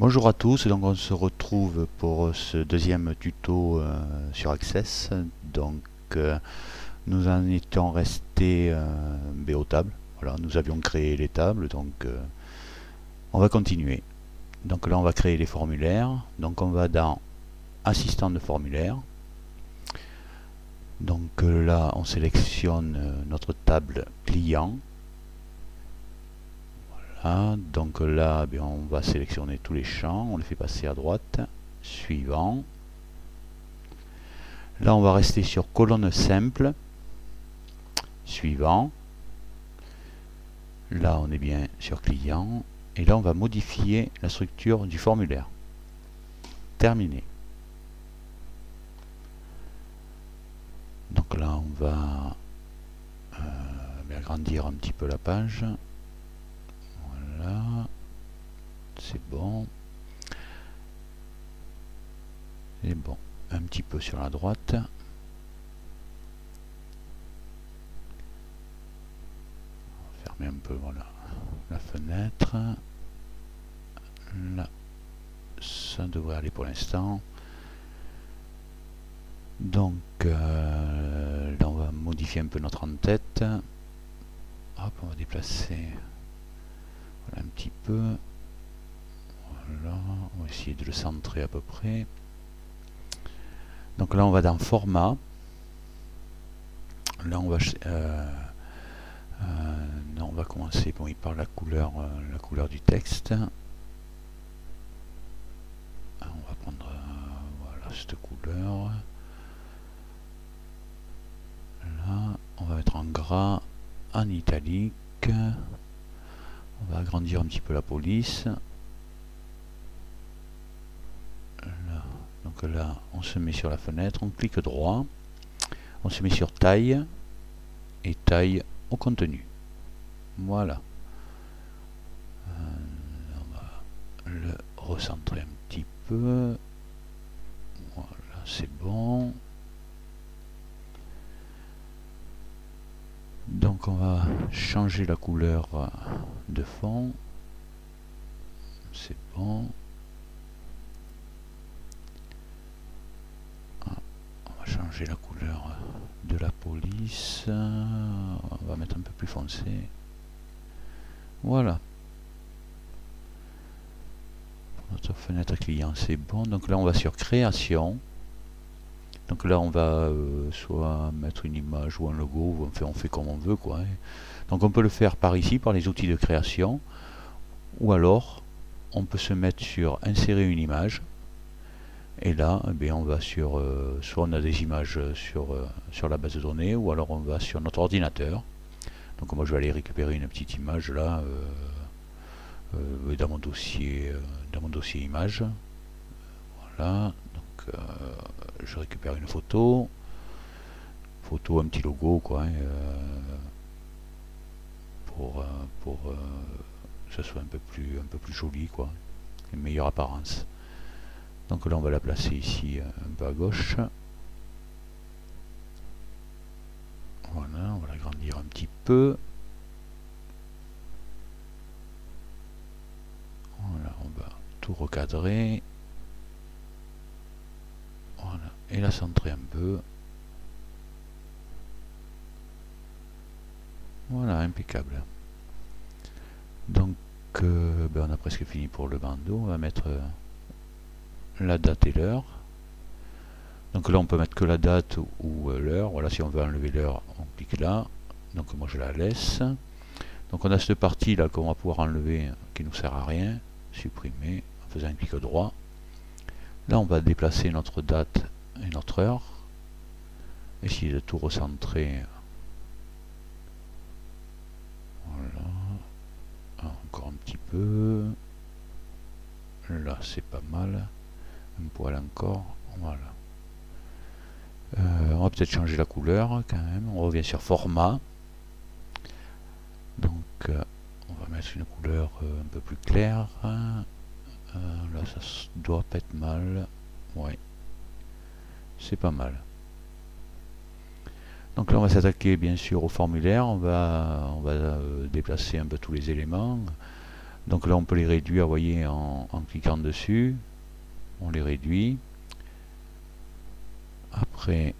Bonjour à tous, donc on se retrouve pour ce deuxième tuto sur Access. Donc nous en étions restés aux tables. Voilà, nous avions créé les tables, donc on va continuer. Donc là on va créer les formulaires. Donc on va dans Assistant de formulaire. Donc là on sélectionne notre table client. Donc là, on va sélectionner tous les champs, on les fait passer à droite. Suivant. Là, on va rester sur colonne simple. Suivant. Là, on est bien sur client. Et là, on va modifier la structure du formulaire. Terminé. Donc là, on va agrandir un petit peu la page. Voilà, c'est bon. C'est bon. Un petit peu sur la droite. On va fermer un peu, voilà, la fenêtre. Là, ça devrait aller pour l'instant. Donc là, on va modifier un peu notre en-tête. Hop, on va déplacer. Voilà, un petit peu. Voilà, on va essayer de le centrer à peu près. Donc là on va dans format. Là on va non, on va commencer par la couleur du texte. On va prendre voilà, cette couleur. Là on va mettre en gras, en italique. On va agrandir un petit peu la police. Là. Donc là, on se met sur la fenêtre, on clique droit, on se met sur taille et taille au contenu. Voilà. On va le recentrer un petit peu. Voilà, c'est bon. Donc on va changer la couleur de fond. C'est bon. On va changer la couleur de la police. On va mettre un peu plus foncé. Voilà. Pour notre fenêtre client, c'est bon. Donc là, on va sur création. Donc là, on va soit mettre une image ou un logo. On fait comme on veut, quoi. Donc on peut le faire par ici, par les outils de création. Ou alors, on peut se mettre sur insérer une image. Et là, on va sur, soit on a des images sur la base de données, ou alors on va sur notre ordinateur. Donc moi je vais aller récupérer une petite image là, dans mon dossier images. Voilà, donc je récupère une photo, un petit logo quoi, pour que ce soit un peu plus joli quoi, une meilleure apparence. Donc là on va la placer ici un peu à gauche. Voilà, on va l'agrandir un petit peu. Voilà, on va tout recadrer. Voilà, et la centrer un peu. Voilà, impeccable. Donc on a presque fini pour le bandeau. On va mettre la date et l'heure. Donc là on peut mettre que la date ou l'heure. Voilà, si on veut enlever l'heure, on clique là. Donc moi je la laisse. Donc on a cette partie là qu'on va pouvoir enlever qui nous sert à rien. Supprimer en faisant un clic droit. Là on va déplacer notre date et notre heure. Essayer de tout recentrer. Voilà. Encore un petit peu. Là c'est pas mal. Un poil encore. Voilà. On va peut-être changer la couleur quand même. On revient sur format. Donc on va mettre une couleur un peu plus claire. Là ça doit pas être mal. Ouais. C'est pas mal. Donc là on va s'attaquer bien sûr au formulaire. On va déplacer un peu tous les éléments. Donc là on peut les réduire, vous voyez, en cliquant dessus. On les réduit. Après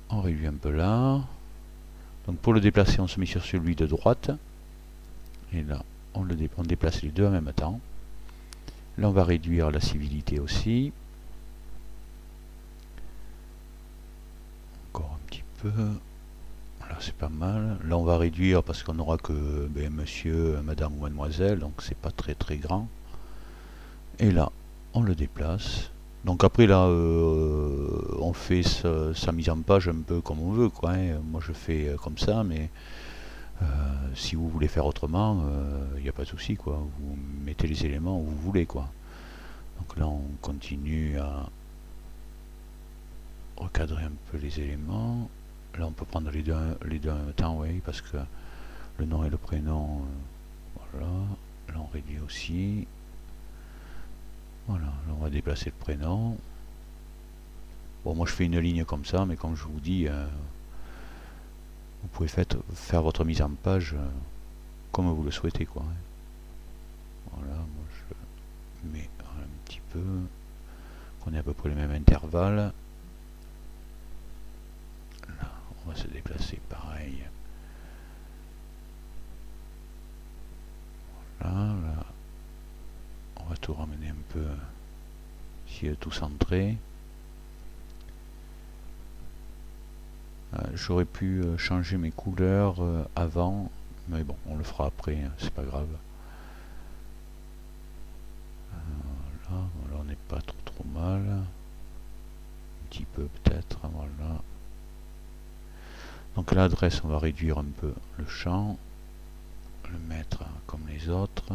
on réduit un peu là. Donc pour le déplacer, on se met sur celui de droite. Et là, on déplace les deux en même temps. Là, on va réduire la civilité aussi. Encore un petit peu. Là, c'est pas mal. Là, on va réduire parce qu'on n'aura que monsieur, madame ou mademoiselle. Donc, c'est pas très très grand. Et là, on le déplace. Donc après là, on fait sa mise en page un peu comme on veut, quoi, hein. Moi je fais comme ça, mais si vous voulez faire autrement, il n'y a pas de souci, quoi. Vous mettez les éléments où vous voulez, quoi. Donc là, on continue à recadrer un peu les éléments. Là, on peut prendre les deux en même temps, oui, parce que le nom et le prénom, voilà. Là, on réduit aussi. Voilà, là, on va déplacer le prénom. Bon, moi, je fais une ligne comme ça, mais comme je vous dis, vous pouvez faire votre mise en page comme vous le souhaitez, quoi. Voilà, moi, je mets un petit peu, qu'on ait à peu près le même intervalle. Là, on va se déplacer pareil. Là, on va tout ramener un peu, si tout centré. J'aurais pu changer mes couleurs avant, mais bon, on le fera après, hein, c'est pas grave. Là, on n'est pas trop mal. Un petit peu peut-être, voilà. Donc l'adresse, on va réduire un peu le champ, le mettre comme les autres.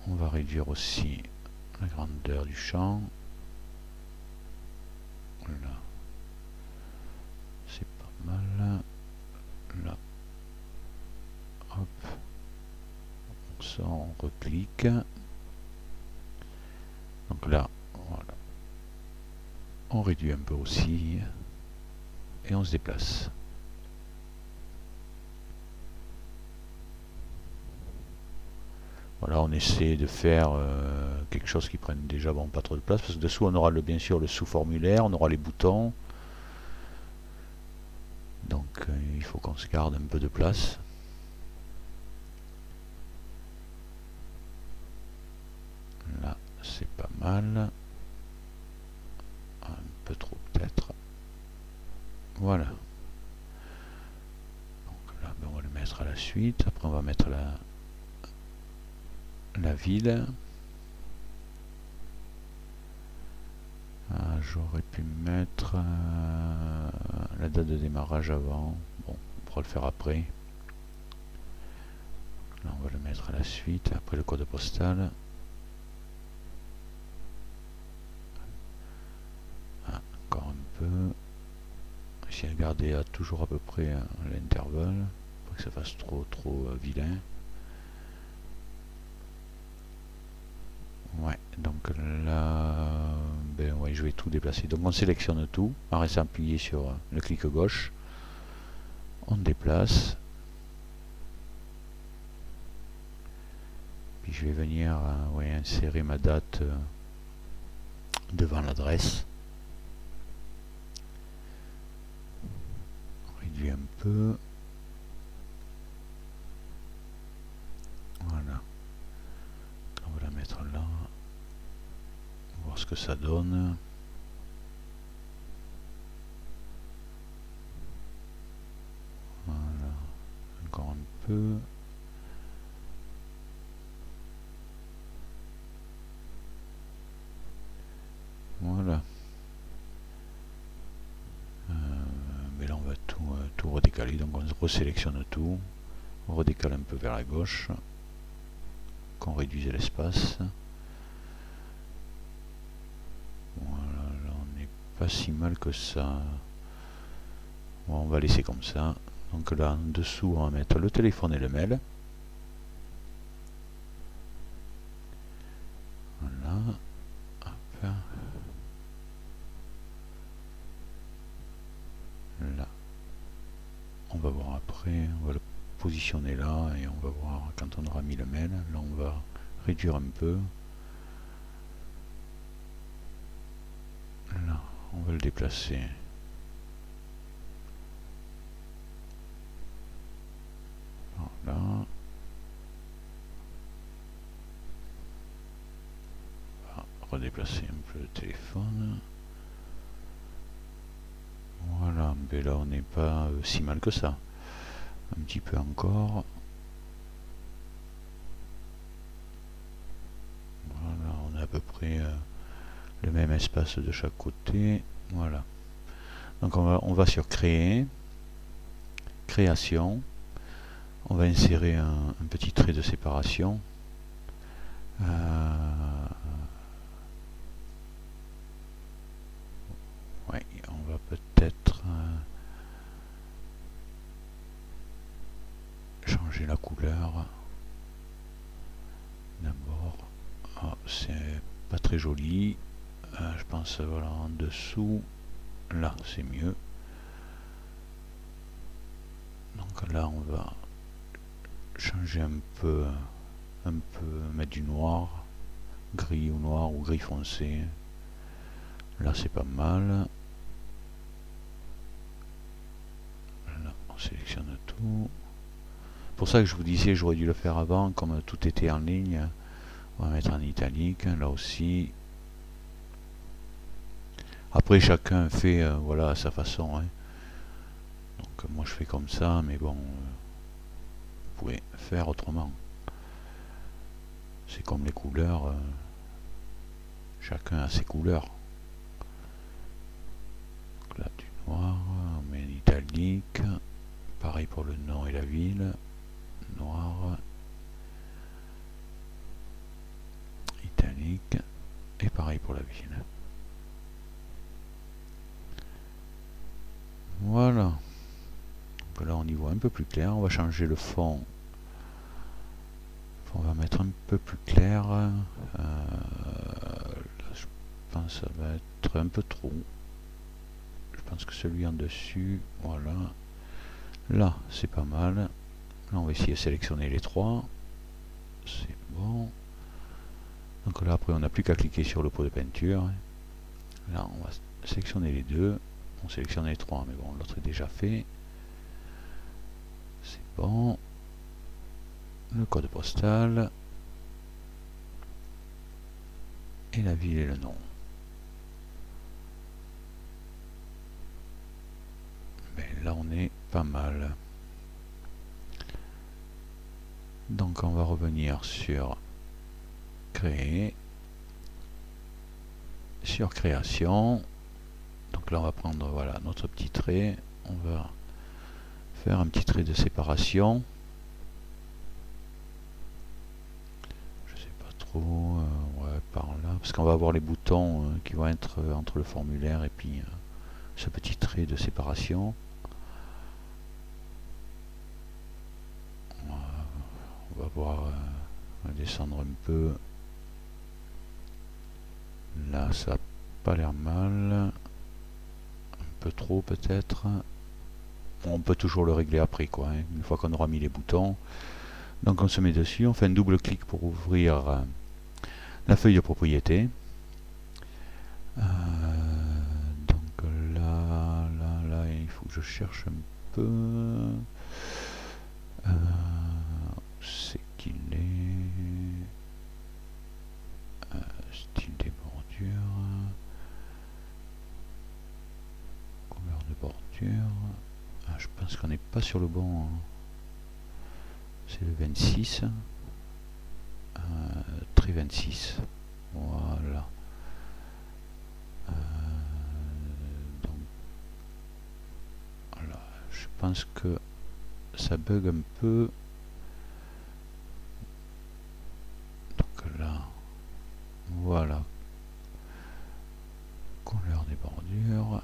On va réduire aussi la grandeur du champ. Là, c'est pas mal. Là, hop, ça on reclique. Donc là, voilà, on réduit un peu aussi et on se déplace. Voilà, on essaie de faire quelque chose qui prenne déjà pas trop de place, parce que dessous on aura bien sûr le sous-formulaire, on aura les boutons. Donc il faut qu'on se garde un peu de place. Là, c'est pas mal. Un peu trop peut-être. Voilà. Donc là, on va le mettre à la suite. Après, on va mettre la ville. J'aurais pu mettre la date de démarrage avant. Bon, on pourra le faire après. Là, on va le mettre à la suite. Après, le code postal. Encore un peu. Essayer de garder toujours à peu près l'intervalle. Pas que ça fasse trop vilain. Ouais, donc là, ouais, je vais tout déplacer. Donc on sélectionne tout en restant appuyé sur le clic gauche. On déplace. Puis je vais venir insérer ma date devant l'adresse. On réduit un peu. Voilà. On va la mettre là. Voir ce que ça donne. Voilà. Encore un peu. Voilà. Mais là on va tout redécaler. Donc on resélectionne tout. On redécale un peu vers la gauche. Qu'on réduise l'espace. Voilà, là on n'est pas si mal que ça. Bon, on va laisser comme ça. Donc là en dessous on va mettre le téléphone et le mail. Voilà. Hop. Là. On va voir après. On va le positionner là et on va voir quand on aura mis le mail. Là on va réduire un peu. Là on va le déplacer. Voilà. On va redéplacer un peu le téléphone. Voilà, mais là on n'est pas si mal que ça. Un petit peu encore. Voilà, on a à peu près le même espace de chaque côté. Voilà. Donc on va sur créer, création. On va insérer un petit trait de séparation. Oui, on va peut-être changer la couleur. D'abord, c'est pas très joli. Je pense voilà en dessous. Là, c'est mieux. Donc là, on va changer un peu, mettre du noir, gris ou noir ou gris foncé. Là, c'est pas mal. Là, on sélectionne tout. Pour ça que je vous disais, j'aurais dû le faire avant, comme tout était en ligne. On va mettre en italique, là aussi. Après, chacun fait voilà, à sa façon. Hein. Donc moi, je fais comme ça, mais bon, vous pouvez faire autrement. C'est comme les couleurs. Chacun a ses couleurs. Donc là, du noir, on met en italique. Pareil pour le nom et la ville. Noir. Italique. Et pareil pour la ville. Voilà. Donc là, on y voit un peu plus clair. On va changer le fond. On va mettre un peu plus clair. Là, je pense que ça va être un peu trop. Je pense que celui en dessus, voilà. Là, c'est pas mal. Là, on va essayer de sélectionner les trois. C'est bon. Donc là, après, on n'a plus qu'à cliquer sur le pot de peinture. Là, on va sélectionner les deux. On sélectionne les trois, mais bon, l'autre est déjà fait. C'est bon. Le code postal. Et la ville et le nom. Mais là, on est pas mal. Donc, on va revenir sur créer. Sur création. Donc là, on va prendre voilà, notre petit trait. On va faire un petit trait de séparation. Je sais pas trop. Ouais, par là. Parce qu'on va avoir les boutons qui vont être entre le formulaire et puis ce petit trait de séparation. On va voir, on va descendre un peu. Là, ça n'a pas l'air mal. Un peu trop peut-être. On peut toujours le régler après, quoi. Hein, une fois qu'on aura mis les boutons. Donc on se met dessus, on fait un double clic pour ouvrir la feuille de propriété. Donc là, il faut que je cherche un peu. C'est qu'il est style des bordures, couleur de bordure. Je pense qu'on n'est pas sur le bon. Hein. C'est le 26. Trait 26. Voilà. Donc, voilà. Je pense que ça bug un peu. Donc là, voilà. Couleur des bordures.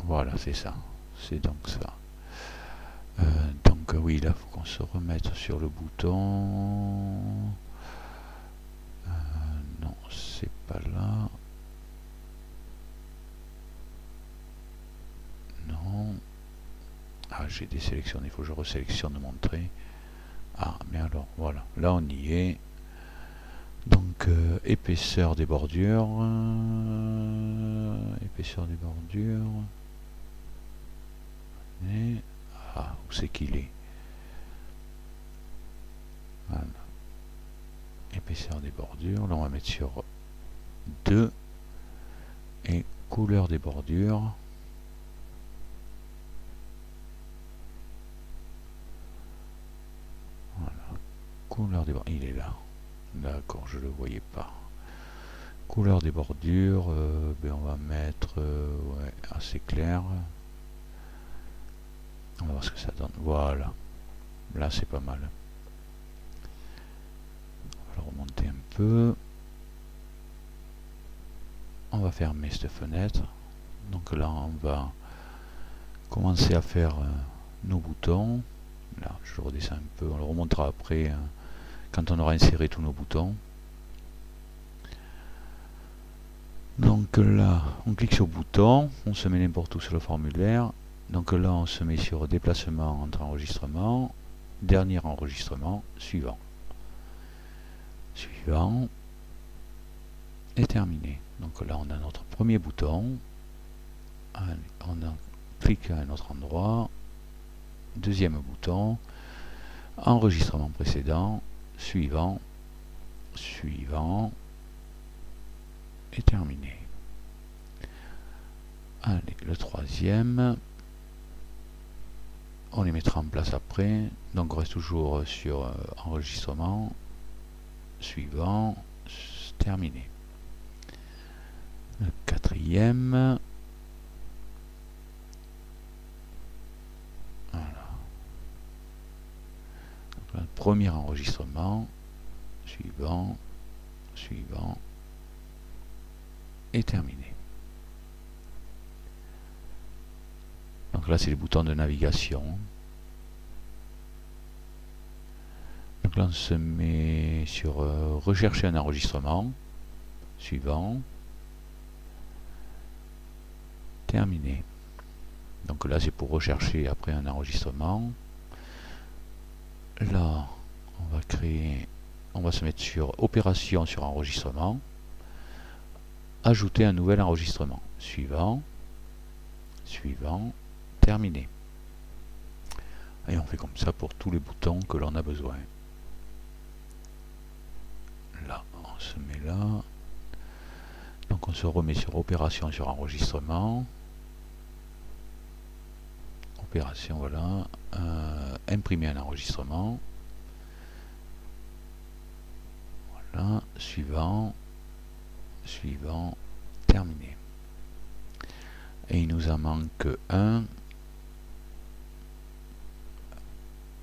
Voilà, c'est ça. C'est donc ça. Donc oui, là, il faut qu'on se remette sur le bouton. Non, c'est pas là. Non. Ah, j'ai désélectionné, il faut que je resélectionne mon trait. Ah, mais alors, voilà, là on y est. Donc, épaisseur des bordures. Épaisseur des bordures. Et, ah, où c'est qu'il est? Voilà. Épaisseur des bordures. Là, on va mettre sur 2. Et couleur des bordures. Voilà. Couleur des bordures. Il est là. D'accord, je ne le voyais pas. Couleur des bordures. Ben on va mettre ouais, assez clair. On va voir ce que ça donne. Voilà. Là, c'est pas mal. On va le remonter un peu. On va fermer cette fenêtre. Donc là, on va commencer à faire nos boutons. Là, je redescends un peu. On le remontera après quand on aura inséré tous nos boutons. Donc là, on clique sur bouton. On se met n'importe où sur le formulaire. Donc là, on se met sur déplacement entre enregistrements. Dernier enregistrement. Suivant. Suivant. Et terminé. Donc là, on a notre premier bouton. On clique à un autre endroit. Deuxième bouton. Enregistrement précédent. Suivant. Suivant. Et terminé. Allez, le troisième. On les mettra en place après. Donc on reste toujours sur enregistrement. Suivant. Terminé. Le quatrième. Voilà. Donc là, le premier enregistrement. Suivant. Suivant. Et terminé. Donc là, c'est le bouton de navigation. Donc là, on se met sur rechercher un enregistrement. Suivant. Terminé. Donc là, c'est pour rechercher après un enregistrement. Là, on va créer, on va se mettre sur opération sur enregistrement. Ajouter un nouvel enregistrement. Suivant. Suivant. Terminé. Et on fait comme ça pour tous les boutons que l'on a besoin. Là, on se met là. Donc on se remet sur opération sur enregistrement. Opération, voilà. Imprimer un enregistrement. Voilà. Suivant. Suivant. Terminé. Et il nous en manque un.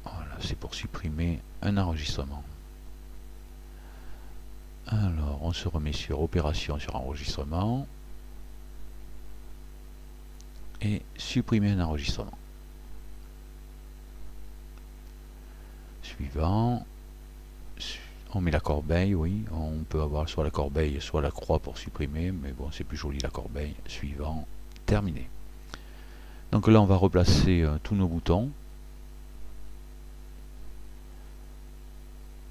Voilà, c'est pour supprimer un enregistrement. Alors, on se remet sur opération sur enregistrement. Et supprimer un enregistrement. Suivant. On met la corbeille, oui. On peut avoir soit la corbeille, soit la croix pour supprimer. Mais bon, c'est plus joli la corbeille. Suivant. Terminé. Donc là, on va replacer tous nos boutons.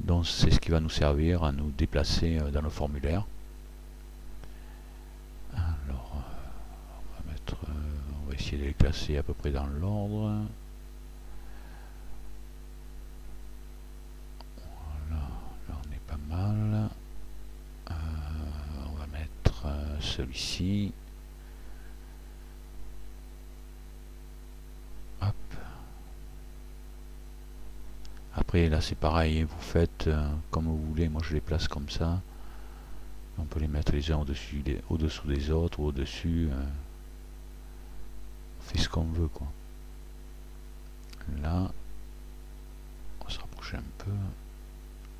Donc c'est ce qui va nous servir à nous déplacer dans le formulaire. Alors, on va essayer de les classer à peu près dans l'ordre. Voilà, là on est pas mal. On va mettre celui-ci. Hop. Après là c'est pareil, vous faites comme vous voulez. Moi je les place comme ça. On peut les mettre les uns au-dessous des autres ou au-dessus. On fait ce qu'on veut quoi. Là, on va se rapprocher un peu.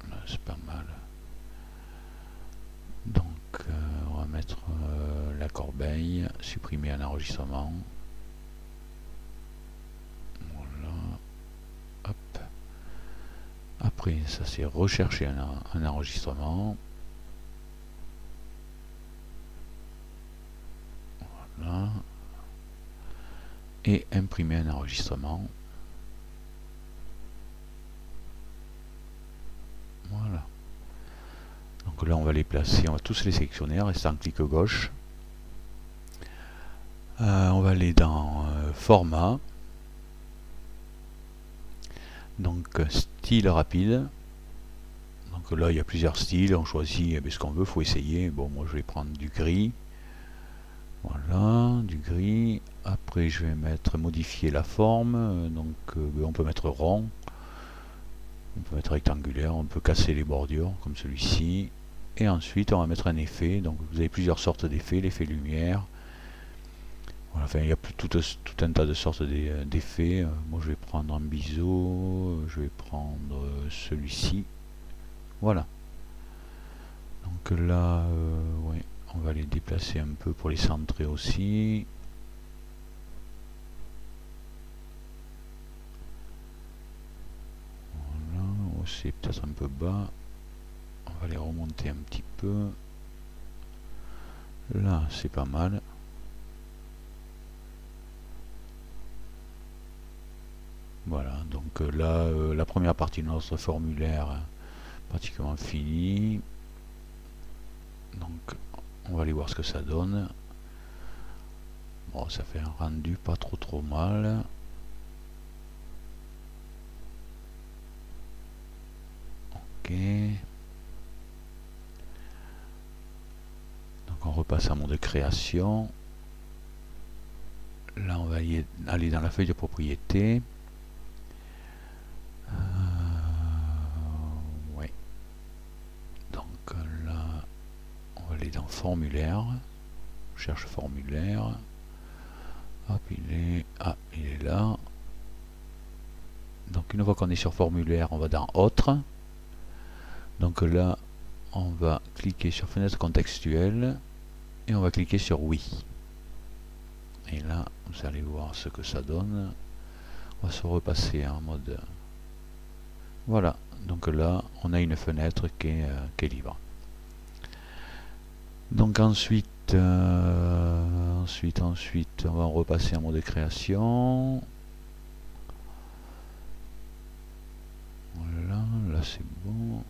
Là c'est pas mal. Donc on va mettre la corbeille, supprimer un enregistrement. Voilà. Hop. Après ça c'est rechercher un enregistrement. Voilà. et imprimer un enregistrement. Voilà. Donc là on va les placer, on va tous les sélectionner en restant clic gauche. On va aller dans format, donc style rapide. Donc là il y a plusieurs styles, on choisit ce qu'on veut, il faut essayer. Bon, moi je vais prendre du gris. Voilà, du gris. Après je vais modifier la forme, donc on peut mettre rond, on peut mettre rectangulaire, on peut casser les bordures comme celui-ci. Et ensuite on va mettre un effet, donc vous avez plusieurs sortes d'effets, l'effet lumière. Voilà, enfin il y a tout un tas de sortes d'effets. Moi je vais prendre un biseau, je vais prendre celui-ci. Voilà. Donc là, ouais, on va les déplacer un peu pour les centrer aussi. Voilà, c'est peut-être un peu bas. On va les remonter un petit peu. Là, c'est pas mal. Voilà, donc là, la première partie de notre formulaire pratiquement finie. Donc, on va aller voir ce que ça donne. Bon, ça fait un rendu pas trop mal. Ok. Donc on repasse à mode création. Là, on va aller dans la feuille de propriété. Ouais. Donc là, on va aller dans formulaire. On cherche formulaire. Hop, il est là. Donc une fois qu'on est sur formulaire, on va dans autre. Donc là, on va cliquer sur fenêtre contextuelle et on va cliquer sur oui. Et là, vous allez voir ce que ça donne. On va se repasser en mode... Voilà, donc là, on a une fenêtre qui est libre. Donc ensuite, on va repasser en mode création. Voilà, là c'est bon.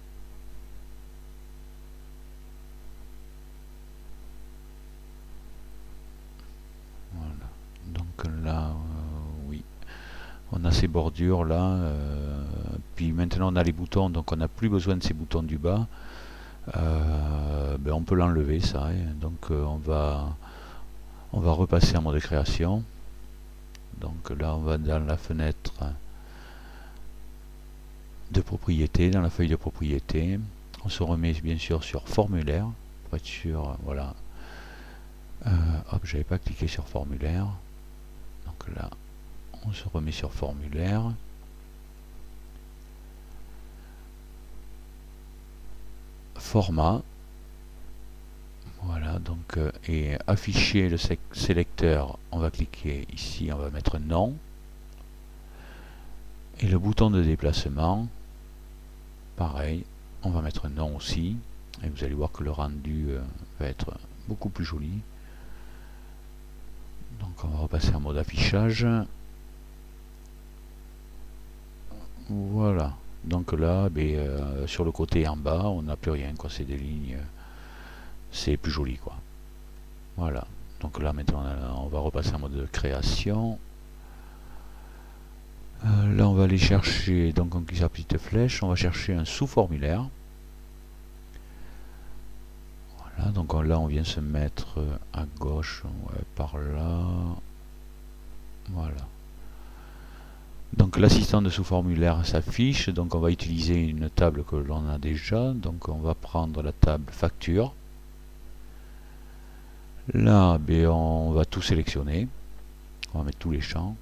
Voilà, donc là, oui, on a ces bordures là. Puis maintenant on a les boutons, donc on n'a plus besoin de ces boutons du bas. On peut l'enlever ça, donc on va repasser en mode création. Donc là on va dans la fenêtre de propriété, dans la feuille de propriété, on se remet bien sûr sur formulaire pour être sûr. Voilà, hop, j'avais pas cliqué sur formulaire, donc là on se remet sur formulaire. Format, voilà, donc et afficher le sélecteur, on va cliquer ici, on va mettre non, et le bouton de déplacement, pareil, on va mettre non aussi, et vous allez voir que le rendu va être beaucoup plus joli. Donc on va repasser en mode affichage. Voilà, donc là, sur le côté en bas, on n'a plus rien, quoi. C'est des lignes, c'est plus joli, quoi. Voilà, donc là maintenant on va repasser en mode création. Là on va aller chercher, donc on clique sur la petite flèche, on va chercher un sous-formulaire. Voilà, donc là on vient se mettre à gauche, ouais, par là. Voilà. Donc l'assistant de sous-formulaire s'affiche, donc on va utiliser une table que l'on a déjà, donc on va prendre la table facture. Là, on va tout sélectionner, on va mettre tous les champs.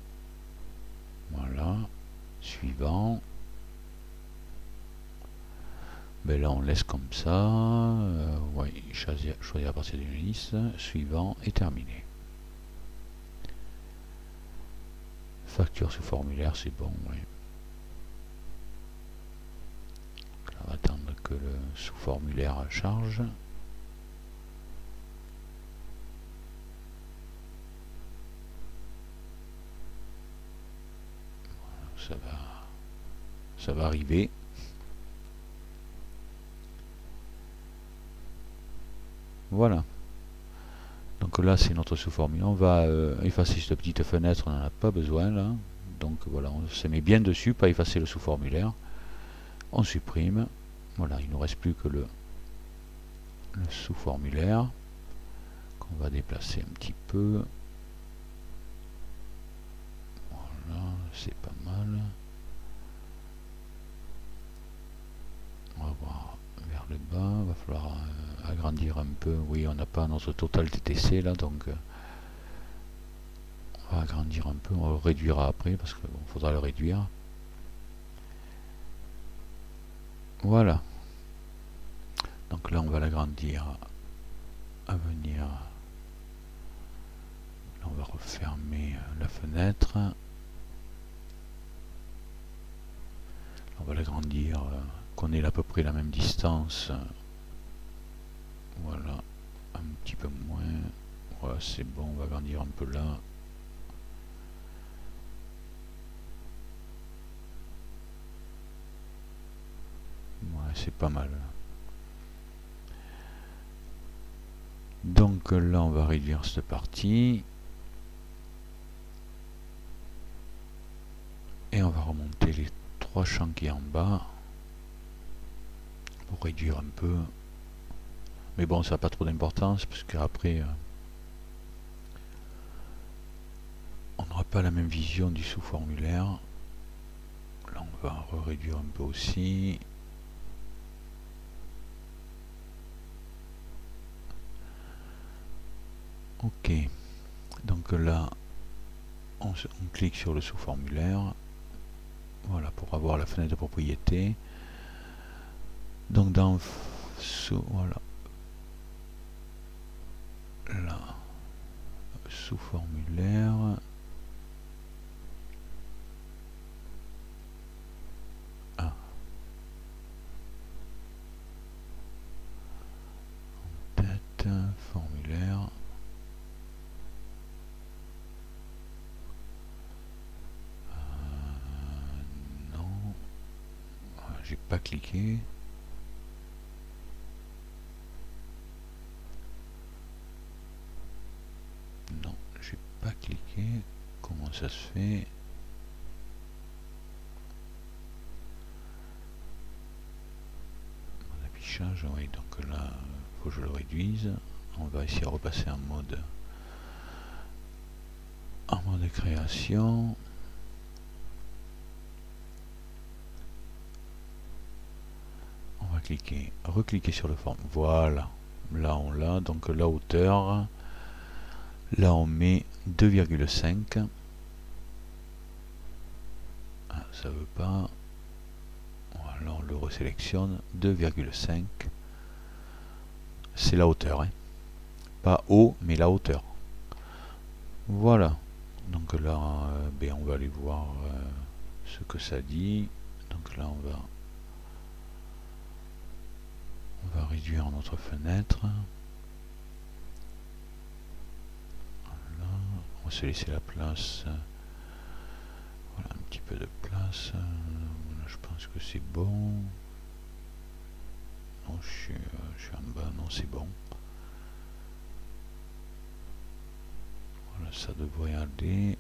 Voilà, suivant. Là on laisse comme ça, ouais, choisir à partir d'une liste, suivant et terminé. Facture sous formulaire, c'est bon, ouais. On va attendre que le sous formulaire charge. ça va arriver. Voilà. Donc là c'est notre sous-formulaire. On va effacer cette petite fenêtre, on n'en a pas besoin là. Donc voilà, on se met bien dessus, pas effacer le sous-formulaire. On supprime. Voilà, il ne nous reste plus que le sous-formulaire qu'on va déplacer un petit peu. Voilà, c'est pas mal. On va voir vers le bas, il va falloir agrandir un peu. Oui, on n'a pas notre total TTC là, donc on va agrandir un peu, on le réduira après parce qu'il faudra le réduire. Voilà. Donc là on va l'agrandir à venir. Là on va refermer la fenêtre. On va l'agrandir, qu'on ait à peu près la même distance. Voilà, un petit peu moins. Voilà, c'est bon, on va agrandir un peu là. Ouais, c'est pas mal. Donc là, on va réduire cette partie. Et on va remonter les 3 champs qui est en bas. Pour réduire un peu. Mais bon, ça n'a pas trop d'importance, parce qu'après, on n'aura pas la même vision du sous-formulaire. Là, on va réduire un peu aussi. Ok, donc là, on clique sur le sous-formulaire. Voilà, pour avoir la fenêtre de propriété. Donc dans voilà, là, sous-formulaire. Ah. Tête, formulaire. Non. J'ai pas cliqué. Non, j'ai pas cliqué. Comment ça se fait? Mon affichage, oui, donc là, faut que je le réduise. On va essayer de repasser en mode création. On va cliquer, recliquer sur le forme. Voilà, là on l'a. Donc la hauteur, là on met 2,5. Ah, ça veut pas. Voilà, on le resélectionne. 2,5. C'est la hauteur, hein. Pas haut, mais la hauteur. Voilà. Donc là, ben, on va aller voir ce que ça dit. Donc là, on va réduire notre fenêtre. Voilà. On va se laisser la place. Voilà, un petit peu de place. Là, je pense que c'est bon. Non, je suis en bas. Non, c'est bon. Voilà, ça devrait aller.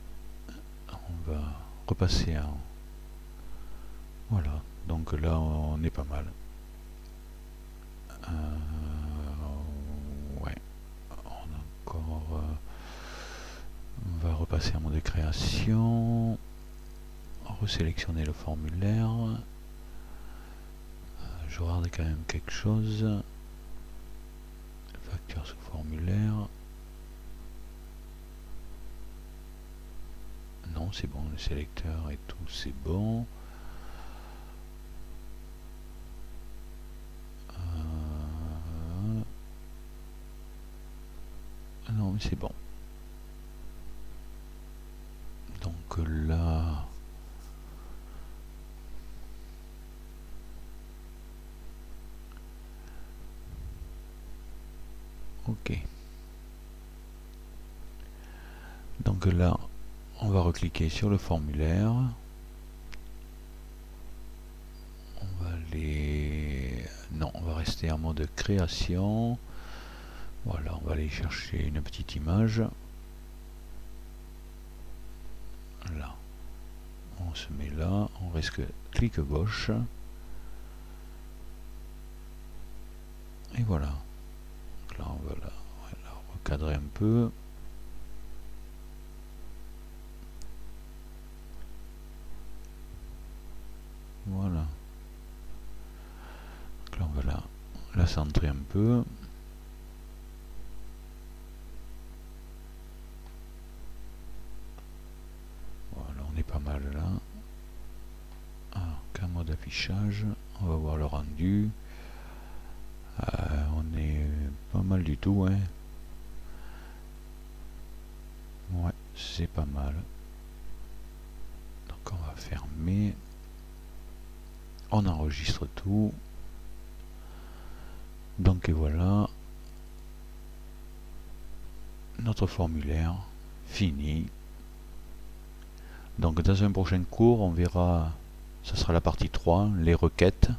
On va repasser en... Voilà, donc là on est pas mal. Ouais, on a encore... on va repasser en mode création. Resélectionner le formulaire. Je regarde quand même quelque chose. Facture sous formulaire. Non, c'est bon, le sélecteur et tout, c'est bon. Non, mais c'est bon. Donc là... Ok. Donc là, on va recliquer sur le formulaire. aller... Non, on va rester en mode création. Voilà, on va aller chercher une petite image. Là. On se met là, on risque clic gauche. Et voilà. Donc là, on va la recadrer un peu. Voilà. Donc là, on va la centrer un peu. Voilà, on est pas mal là. Alors, qu'un mode affichage, on va voir le rendu. On est pas mal du tout, hein. Ouais, c'est pas mal. Donc on va fermer. On enregistre tout. Donc et voilà. Notre formulaire fini. Donc dans un prochain cours, on verra, ce sera la partie 3, les requêtes.